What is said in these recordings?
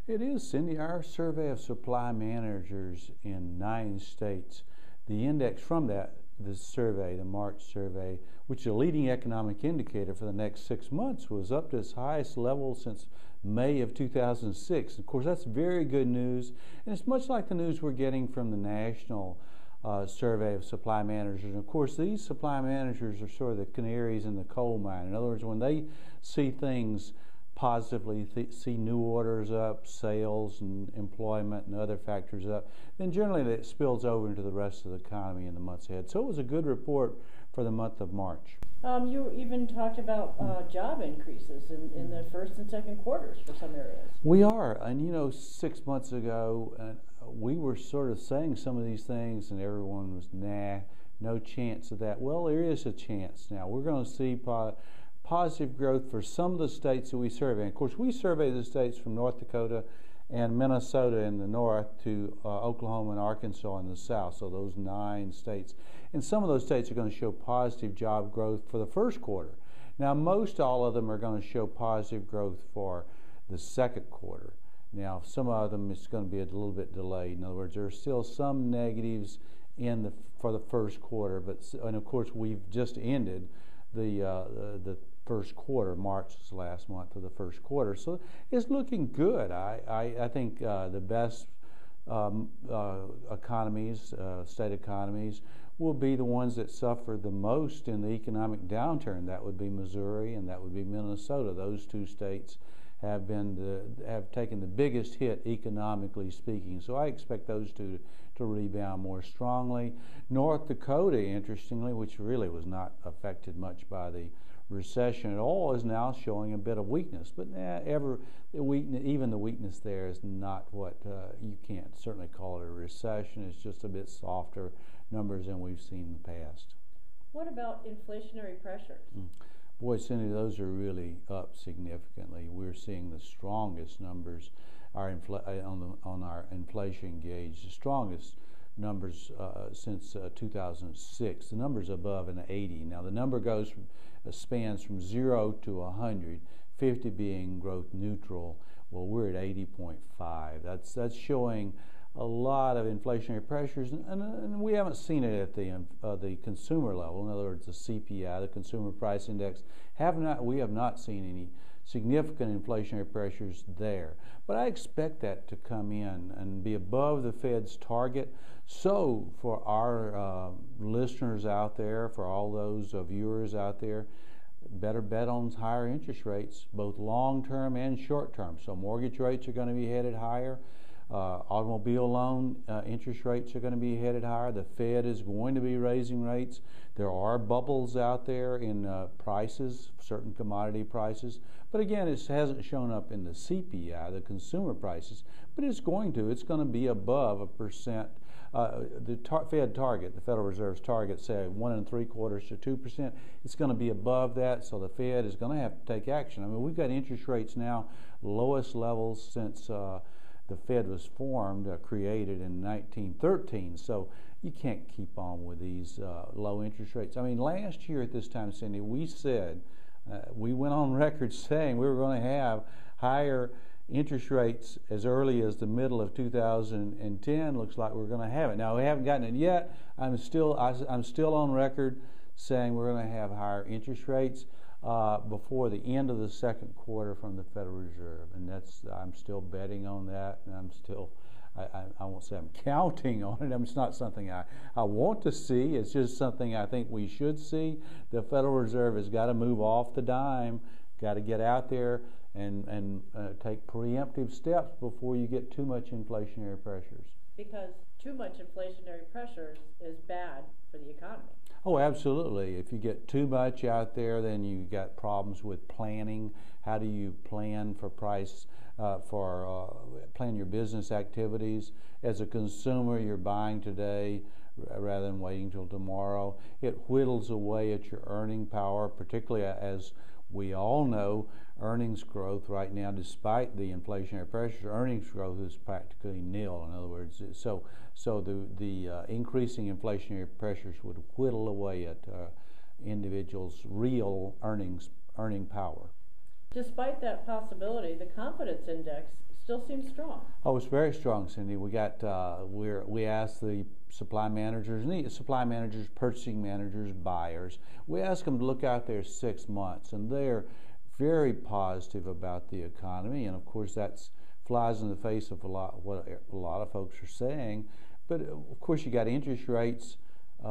It is, Cindy. Our survey of supply managers in 9 states, the index from this survey, the March survey, which is a leading economic indicator for the next 6 months, was up to its highest level since May of 2006. Of course, that's very good news, and it's much like the news we're getting from the national survey of supply managers. And of course, these supply managers are sort of the canaries in the coal mine. In other words, when they see things positively, see new orders up, sales and employment and other factors up, then generally that spills over into the rest of the economy in the months ahead. So it was a good report for the month of March. You even talked about job increases in the first and second quarters for some areas. We are, and 6 months ago, we were sort of saying some of these things, and everyone was, nah, no chance of that. Well, there is a chance now. We're going to see positive growth for some of the states that we survey. And of course, we survey the states from North Dakota and Minnesota in the north to Oklahoma and Arkansas in the south, so those 9 states. And some of those states are going to show positive job growth for the first quarter. Now, most all of them are going to show positive growth for the second quarter. Now, some of them it's going to be a little bit delayed. In other words, there are still some negatives for the first quarter, and of course, we've just ended the first quarter. March is the last month of the first quarter, so it's looking good. I think the best economies, state economies, will be the ones that suffered the most in the economic downturn. That would be Missouri and that would be Minnesota. Those 2 states have taken the biggest hit economically speaking. So I expect those two to rebound more strongly. North Dakota, interestingly, which really was not affected much by the recession at all, is now showing a bit of weakness. But even the weakness there is not what you can't certainly call it a recession. It's just a bit softer numbers than we've seen in the past. What about inflationary pressures? Boy, Cindy, those are really up significantly. We're seeing the strongest numbers on our inflation gauge, the strongest numbers since 2006. The number's above an 80. Now, the number spans from 0 to 100, 50 being growth neutral. Well, we're at 80.5. That's showing a lot of inflationary pressures, and we haven't seen it at the consumer level. In other words, the CPI, the Consumer Price Index, we have not seen any significant inflationary pressures there. But I expect that to come in and be above the Fed's target. So for our listeners out there, for all those viewers out there, better bet on higher interest rates, both long-term and short-term. So mortgage rates are going to be headed higher. Automobile loan interest rates are going to be headed higher. The Fed is going to be raising rates. There are bubbles out there in prices, certain commodity prices. But again, it hasn't shown up in the CPI, the consumer prices, but it's going to. It's going to be above 1%. The Fed target, the Federal Reserve's target, say 1.75% to 2%. It's going to be above that, so the Fed is going to have to take action. I mean, we've got interest rates now lowest levels since the Fed was created in 1913. So you can't keep on with these low interest rates. I mean, last year at this time, Cindy, we said, we went on record saying we were going to have higher interest rates as early as the middle of 2010. Looks like we're going to have it. Now, we haven't gotten it yet. I'm still on record saying we're going to have higher interest rates before the end of the second quarter from the Federal Reserve, and I'm still betting on that, and I won't say I'm counting on it. I mean, it's not something I want to see. It's just something I think we should see. The Federal Reserve has got to move off the dime, got to get out there and take preemptive steps before you get too much inflationary pressures. Because too much inflationary pressures is bad for the economy. Oh, absolutely. If you get too much out there, then you got problems with planning. How do you plan for plan your business activities? As a consumer, you're buying today rather than waiting till tomorrow. It whittles away at your earning power, particularly as we all know earnings growth right now, despite the inflationary pressures, earnings growth is practically nil. In other words, so the increasing inflationary pressures would whittle away at individuals' real earning power. despite that possibility, the confidence index still seems strong. Oh, it's very strong, Cindy. We got we asked the supply managers, purchasing managers, buyers. We asked them to look out there 6 months, and they're very positive about the economy. And of course, that flies in the face of what a lot of folks are saying. But of course, you got interest rates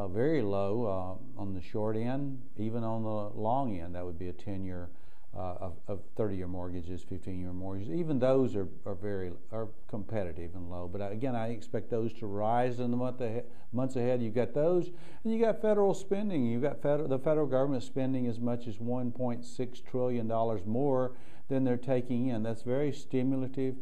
very low on the short end, even on the long end. That would be a 10-year. Of 30-year mortgages, 15-year mortgages, even those are competitive and low. But again, I expect those to rise in the months ahead. You've got those, and you got federal spending. You've got the federal government spending as much as $1.6 trillion more than they're taking in. That's very stimulative.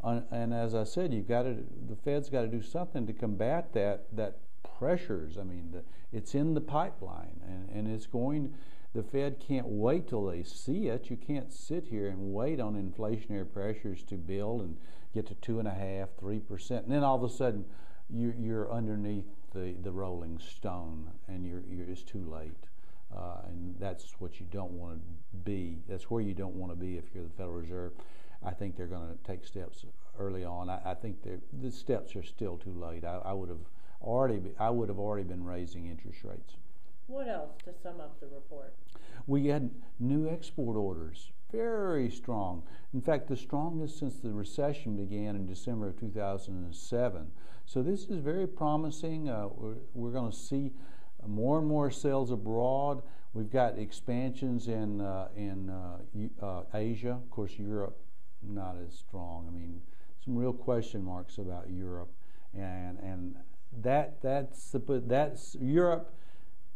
And as I said, the Fed's got to do something to combat that pressures. I mean, it's in the pipeline, and it's going. The Fed can't wait till they see it. You can't sit here and wait on inflationary pressures to build and get to 2.5%, 3%, and then all of a sudden you're underneath the rolling stone, and it's too late. And that's what you don't want to be. That's where you don't want to be if you're the Federal Reserve. I think they're going to take steps early on. I think the steps are still too late. I would have already been raising interest rates. What else to sum up the report? We had new export orders, very strong. In fact, the strongest since the recession began in December of 2007. So this is very promising. We're going to see more and more sales abroad. We've got expansions in Asia. Of course, Europe not as strong. I mean, some real question marks about Europe, and that's Europe.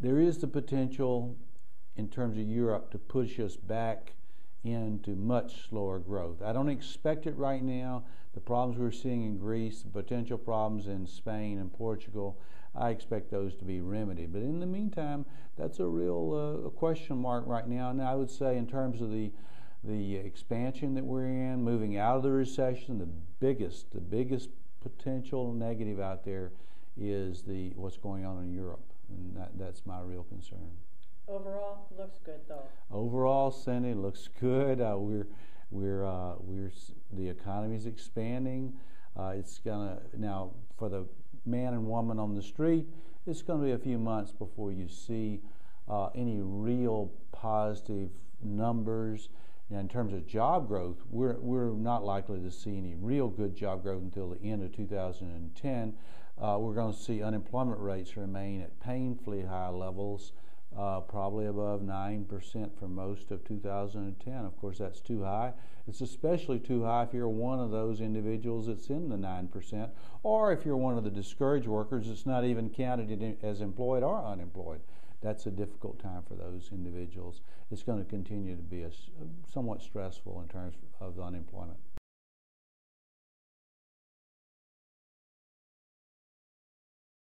There is the potential in terms of Europe to push us back into much slower growth. I don't expect it right now. The problems we're seeing in Greece, the potential problems in Spain and Portugal, I expect those to be remedied. But in the meantime, that's a real question mark right now. And I would say in terms of the expansion that we're in, moving out of the recession, the biggest potential negative out there is what's going on in Europe. And that's my real concern. Overall, looks good though. Overall, Cindy, looks good. The economy's expanding. It's gonna now for the man and woman on the street. It's going to be a few months before you see any real positive numbers. And in terms of job growth, we're not likely to see any real good job growth until the end of 2010. We're going to see unemployment rates remain at painfully high levels, probably above 9% for most of 2010. Of course, that's too high. It's especially too high if you're one of those individuals that's in the 9%, or if you're one of the discouraged workers that's not even counted as employed or unemployed. That's a difficult time for those individuals. It's going to continue to be somewhat stressful in terms of unemployment.